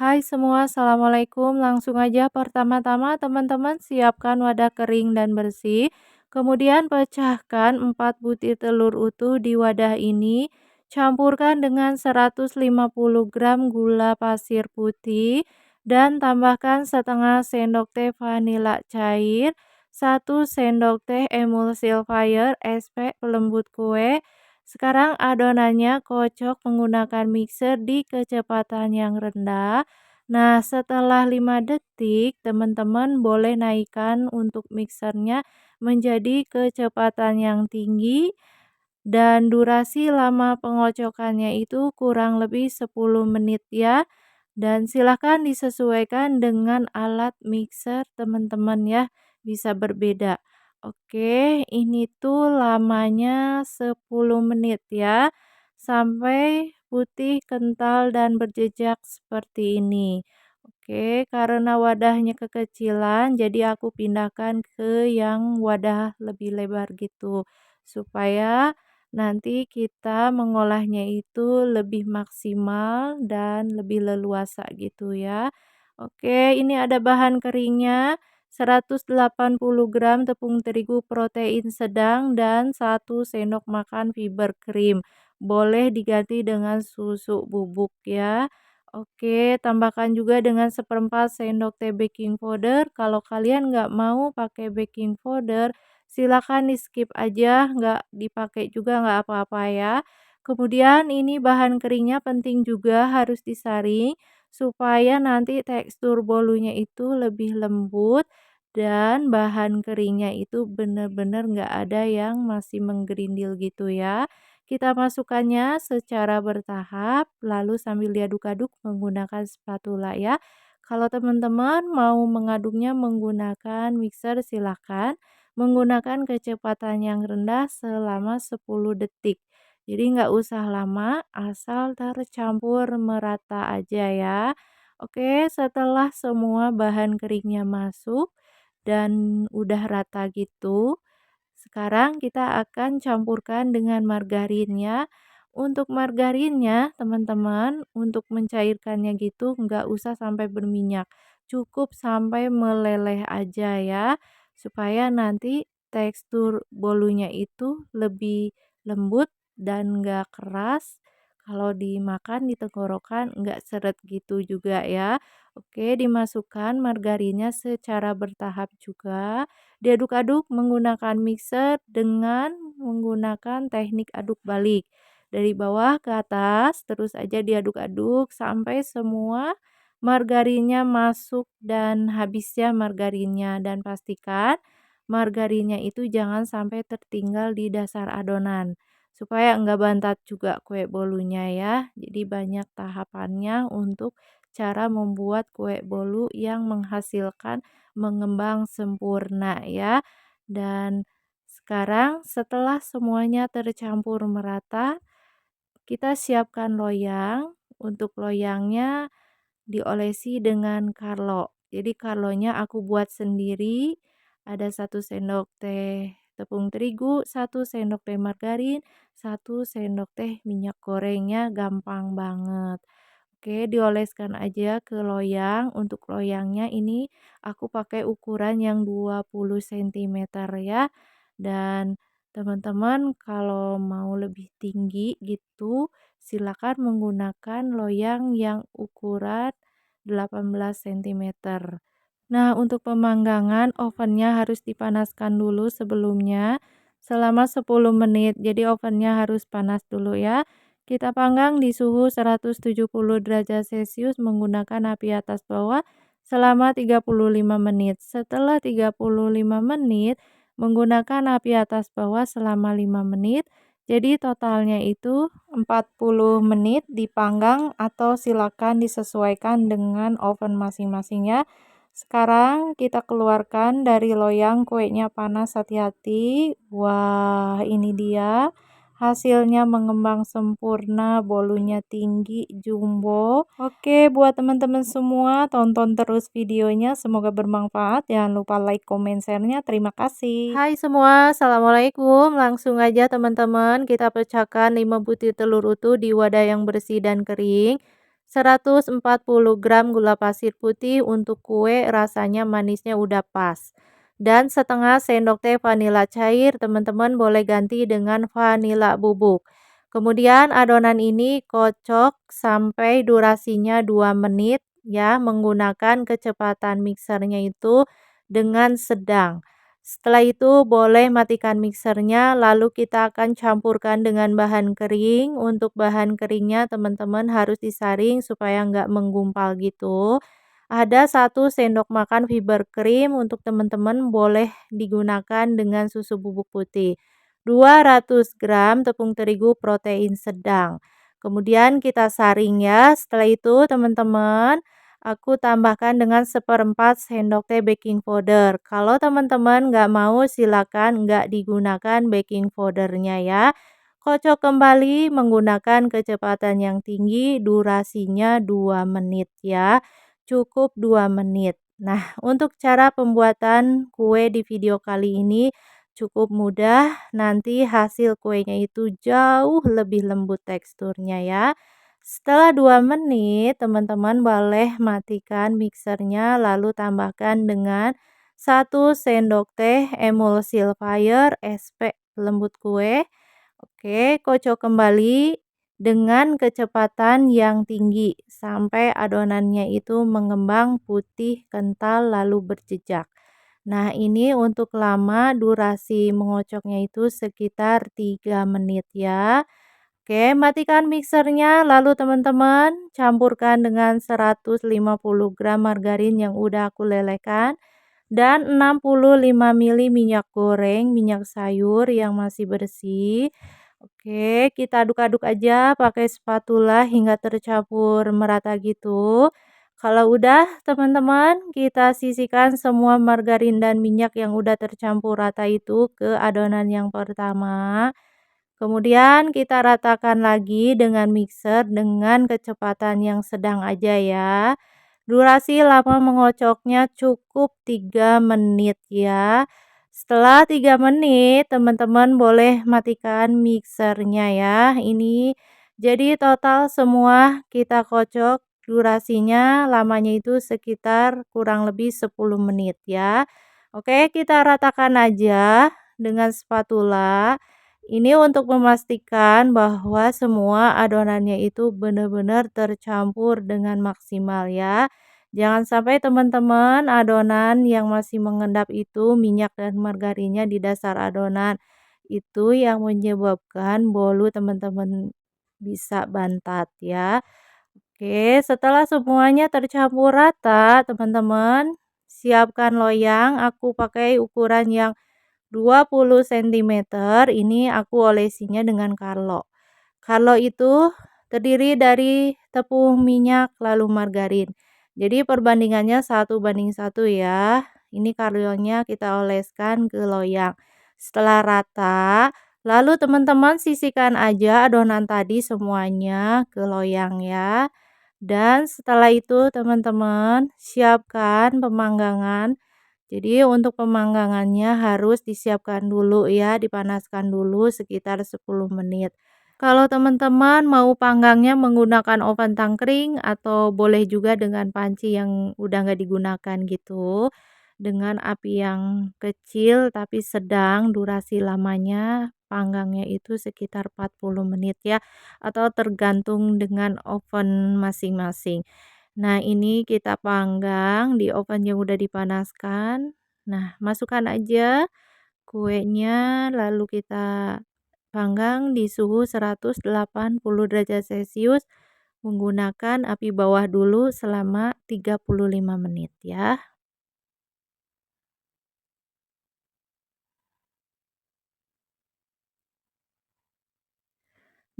Hai semua, assalamualaikum. Langsung aja pertama-tama teman-teman siapkan wadah kering dan bersih. Kemudian pecahkan 4 butir telur utuh di wadah ini. Campurkan dengan 150 gram gula pasir putih dan tambahkan setengah sendok teh vanila cair, 1 sendok teh emulsifier SP pelembut kue. Sekarang adonannya kocok menggunakan mixer di kecepatan yang rendah. Nah, setelah 5 detik, teman-teman boleh naikkan untuk mixernya menjadi kecepatan yang tinggi dan durasi lama pengocokannya itu kurang lebih 10 menit ya. Dan silakan disesuaikan dengan alat mixer teman-teman ya, bisa berbeda. Oke, ini tuh lamanya 10 menit ya, sampai putih, kental, dan berjejak seperti ini. Oke, karena wadahnya kekecilan, jadi aku pindahkan ke yang wadah lebih lebar gitu, supaya nanti kita mengolahnya itu lebih maksimal dan lebih leluasa gitu ya. Oke, ini ada bahan keringnya. 180 gram tepung terigu protein sedang dan 1 sendok makan fiber krim. Boleh diganti dengan susu bubuk ya. Oke, tambahkan juga dengan 1/4 sendok teh baking powder. Kalau kalian nggak mau pakai baking powder, silakan di skip aja, nggak dipakai juga nggak apa-apa ya. Kemudian ini bahan keringnya penting juga harus disaring supaya nanti tekstur bolunya itu lebih lembut dan bahan keringnya itu benar-benar nggak ada yang masih menggerindil gitu ya. Kita masukkannya secara bertahap, lalu sambil diaduk-aduk menggunakan spatula ya. Kalau teman-teman mau mengaduknya menggunakan mixer silahkan menggunakan kecepatan yang rendah selama 10 detik. Jadi nggak usah lama, asal tercampur merata aja ya. Oke, setelah semua bahan keringnya masuk dan udah rata gitu, sekarang kita akan campurkan dengan margarinnya. Untuk margarinnya, teman-teman, untuk mencairkannya gitu nggak usah sampai berminyak. Cukup sampai meleleh aja ya, supaya nanti tekstur bolunya itu lebih lembut dan nggak keras. Kalau dimakan di tenggorokan nggak seret gitu juga ya. Oke, dimasukkan margarinnya secara bertahap juga. Diaduk-aduk menggunakan mixer dengan menggunakan teknik aduk balik. Dari bawah ke atas, terus aja diaduk-aduk sampai semua margarinnya masuk dan habis ya margarinnya. Dan pastikan margarinnya itu jangan sampai tertinggal di dasar adonan. Supaya enggak bantat juga kue bolunya ya. Jadi banyak tahapannya untuk cara membuat kue bolu yang menghasilkan mengembang sempurna ya. Dan sekarang setelah semuanya tercampur merata, kita siapkan loyang. Untuk loyangnya diolesi dengan Carlo. Jadi Carlonya aku buat sendiri. Ada 1 sendok teh tepung terigu, 1 sendok teh margarin, 1 sendok teh minyak gorengnya gampang banget. Oke, dioleskan aja ke loyang. Untuk loyangnya ini aku pakai ukuran yang 20 cm ya. Dan teman-teman kalau mau lebih tinggi gitu, silakan menggunakan loyang yang ukuran 18 cm. Nah, untuk pemanggangan ovennya harus dipanaskan dulu sebelumnya selama 10 menit. Jadi ovennya harus panas dulu ya. Kita panggang di suhu 170 derajat Celcius menggunakan api atas bawah selama 35 menit. Setelah 35 menit, menggunakan api atas bawah selama 5 menit. Jadi totalnya itu 40 menit dipanggang atau silakan disesuaikan dengan oven masing-masingnya. Sekarang kita keluarkan dari loyang, kuenya panas, hati-hati. Wah, ini dia. Hasilnya mengembang sempurna, bolunya tinggi, jumbo. Oke, buat teman-teman semua, tonton terus videonya. Semoga bermanfaat. Jangan lupa like, comment, share-nya. Terima kasih. Hai semua, assalamualaikum. Langsung aja teman-teman, kita pecahkan 5 butir telur utuh di wadah yang bersih dan kering. 140 gram gula pasir putih untuk kue rasanya manisnya udah pas. Dan setengah sendok teh vanila cair, teman-teman boleh ganti dengan vanila bubuk. Kemudian adonan ini kocok sampai durasinya 2 menit ya, menggunakan kecepatan mixernya itu dengan sedang. Setelah itu boleh matikan mixernya, lalu kita akan campurkan dengan bahan kering. Untuk bahan keringnya teman-teman harus disaring supaya nggak menggumpal gitu. Ada 1 sendok makan fiber cream, untuk teman-teman boleh digunakan dengan susu bubuk putih. 200 gram tepung terigu protein sedang. Kemudian kita saring ya. Setelah itu teman-teman, aku tambahkan dengan 1/4 sendok teh baking powder. Kalau teman-teman nggak mau, silakan nggak digunakan baking powdernya ya. Kocok kembali menggunakan kecepatan yang tinggi, durasinya 2 menit ya. Cukup 2 menit. Nah, untuk cara pembuatan kue di video kali ini cukup mudah. Nanti hasil kuenya itu jauh lebih lembut teksturnya ya. Setelah 2 menit, teman-teman boleh matikan mixernya lalu tambahkan dengan 1 sendok teh emulsifier SP lembut kue. Oke, kocok kembali dengan kecepatan yang tinggi sampai adonannya itu mengembang putih kental lalu berjejak. Nah, ini untuk lama durasi mengocoknya itu sekitar 3 menit ya. Oke, matikan mixernya lalu teman-teman campurkan dengan 150 gram margarin yang udah aku lelehkan dan 65 ml minyak goreng, minyak sayur yang masih bersih. Oke, kita aduk-aduk aja pakai spatula hingga tercampur merata gitu. Kalau udah, teman-teman, kita sisihkan semua margarin dan minyak yang udah tercampur rata itu ke adonan yang pertama. Kemudian kita ratakan lagi dengan mixer dengan kecepatan yang sedang aja ya. Durasi lama mengocoknya cukup 3 menit ya. Setelah 3 menit, teman-teman boleh matikan mixernya ya. Ini jadi total semua kita kocok durasinya lamanya itu sekitar kurang lebih 10 menit ya. Oke, kita ratakan aja dengan spatula. Ini untuk memastikan bahwa semua adonannya itu benar-benar tercampur dengan maksimal ya. Jangan sampai teman-teman adonan yang masih mengendap itu minyak dan margarinnya di dasar adonan. Itu yang menyebabkan bolu teman-teman bisa bantat ya. Oke, setelah semuanya tercampur rata, teman-teman siapkan loyang. Aku pakai ukuran yang 20 sentimeter. Ini aku olesinya dengan Carlo. Carlo itu terdiri dari tepung, minyak, lalu margarin. Jadi perbandingannya 1:1 ya. Ini Carlonya kita oleskan ke loyang. Setelah rata, lalu teman-teman sisihkan aja adonan tadi semuanya ke loyang ya. Dan setelah itu teman-teman siapkan pemanggangan. Jadi untuk pemanggangannya harus disiapkan dulu ya, dipanaskan dulu sekitar 10 menit. Kalau teman-teman mau panggangnya menggunakan oven tangkring atau boleh juga dengan panci yang udah nggak digunakan gitu. Dengan api yang kecil tapi sedang, durasi lamanya panggangnya itu sekitar 40 menit ya, atau tergantung dengan oven masing-masing. Nah, ini kita panggang di oven yang udah dipanaskan. Nah, masukkan aja kuenya lalu kita panggang di suhu 180 derajat Celcius menggunakan api bawah dulu selama 35 menit ya.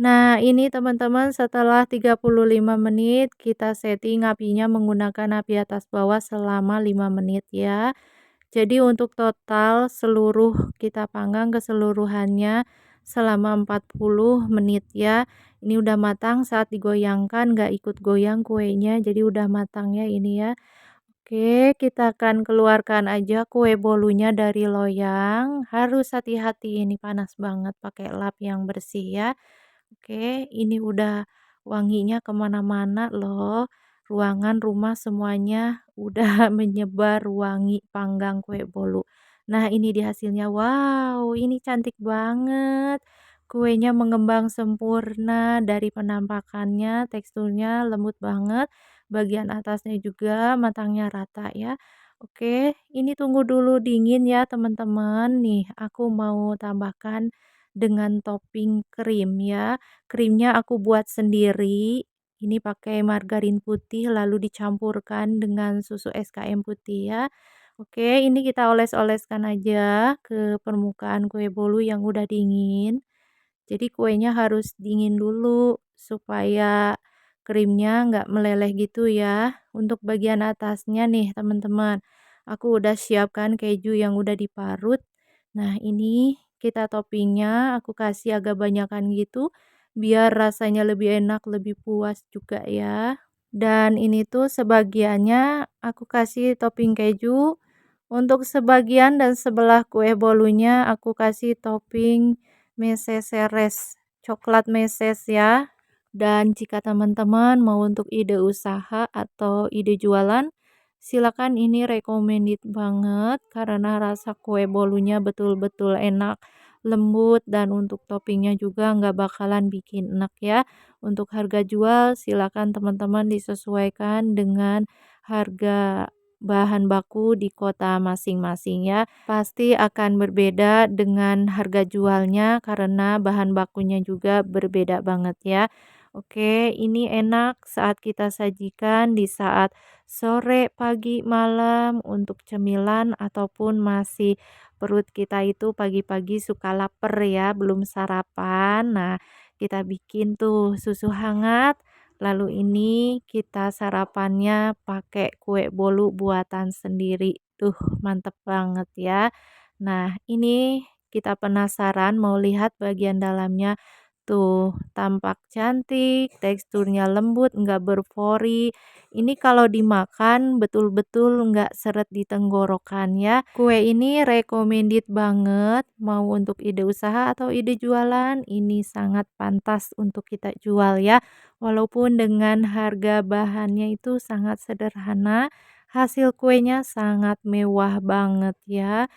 Nah, ini teman-teman setelah 35 menit kita setting apinya menggunakan api atas bawah selama 5 menit ya. Jadi untuk total seluruh kita panggang keseluruhannya selama 40 menit ya. Ini udah matang saat digoyangkan nggak ikut goyang kuenya, jadi udah matang ya ini ya. Oke, kita akan keluarkan aja kue bolunya dari loyang. Harus hati-hati ini panas banget pakai lap yang bersih ya. Oke, ini udah wanginya kemana-mana loh. Ruangan, rumah semuanya udah menyebar wangi panggang kue bolu. Nah, ini dia hasilnya. Wow, ini cantik banget. Kuenya mengembang sempurna dari penampakannya, teksturnya lembut banget. Bagian atasnya juga matangnya rata ya. Oke, ini tunggu dulu dingin ya teman-teman. Nih, aku mau tambahkan dengan topping krim ya. Krimnya aku buat sendiri. Ini pakai margarin putih lalu dicampurkan dengan susu SKM putih ya. Oke, ini kita oles-oleskan aja ke permukaan kue bolu yang udah dingin. Jadi kuenya harus dingin dulu supaya krimnya nggak meleleh gitu ya. Untuk bagian atasnya nih teman-teman, aku udah siapkan keju yang udah diparut. Nah ini kita toppingnya aku kasih agak banyakan gitu biar rasanya lebih enak, lebih puas juga ya. Dan ini tuh sebagiannya aku kasih topping keju. Untuk sebagian dan sebelah kue bolunya aku kasih topping meseseres, coklat meses ya. Dan jika teman-teman mau untuk ide usaha atau ide jualan, silakan ini recommended banget karena rasa kue bolunya betul-betul enak, lembut dan untuk toppingnya juga nggak bakalan bikin enak ya. Untuk harga jual silakan teman-teman disesuaikan dengan harga bahan baku di kota masing-masing ya. Pasti akan berbeda dengan harga jualnya karena bahan bakunya juga berbeda banget ya. Oke, ini enak saat kita sajikan di saat sore, pagi, malam untuk cemilan ataupun masih perut kita itu pagi-pagi suka lapar ya, belum sarapan. Nah, kita bikin tuh susu hangat. Lalu ini kita sarapannya pakai kue bolu buatan sendiri. Tuh, mantep banget ya. Nah, ini kita penasaran mau lihat bagian dalamnya. Tuh, tampak cantik, teksturnya lembut, nggak berpori. Ini kalau dimakan betul-betul nggak seret di tenggorokan ya. Kue ini recommended banget, mau untuk ide usaha atau ide jualan, ini sangat pantas untuk kita jual ya. Walaupun dengan harga bahannya itu sangat sederhana, hasil kuenya sangat mewah banget ya.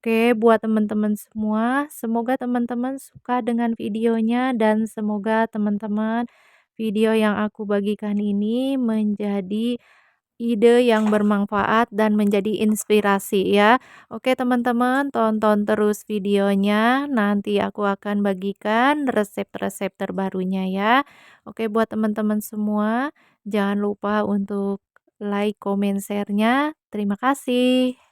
Oke, buat teman-teman semua, semoga teman-teman suka dengan videonya dan semoga teman-teman video yang aku bagikan ini menjadi ide yang bermanfaat dan menjadi inspirasi ya. Oke teman-teman, tonton terus videonya. Nanti aku akan bagikan resep-resep terbarunya ya. Oke, buat teman-teman semua, jangan lupa untuk like, comment, share-nya. Terima kasih.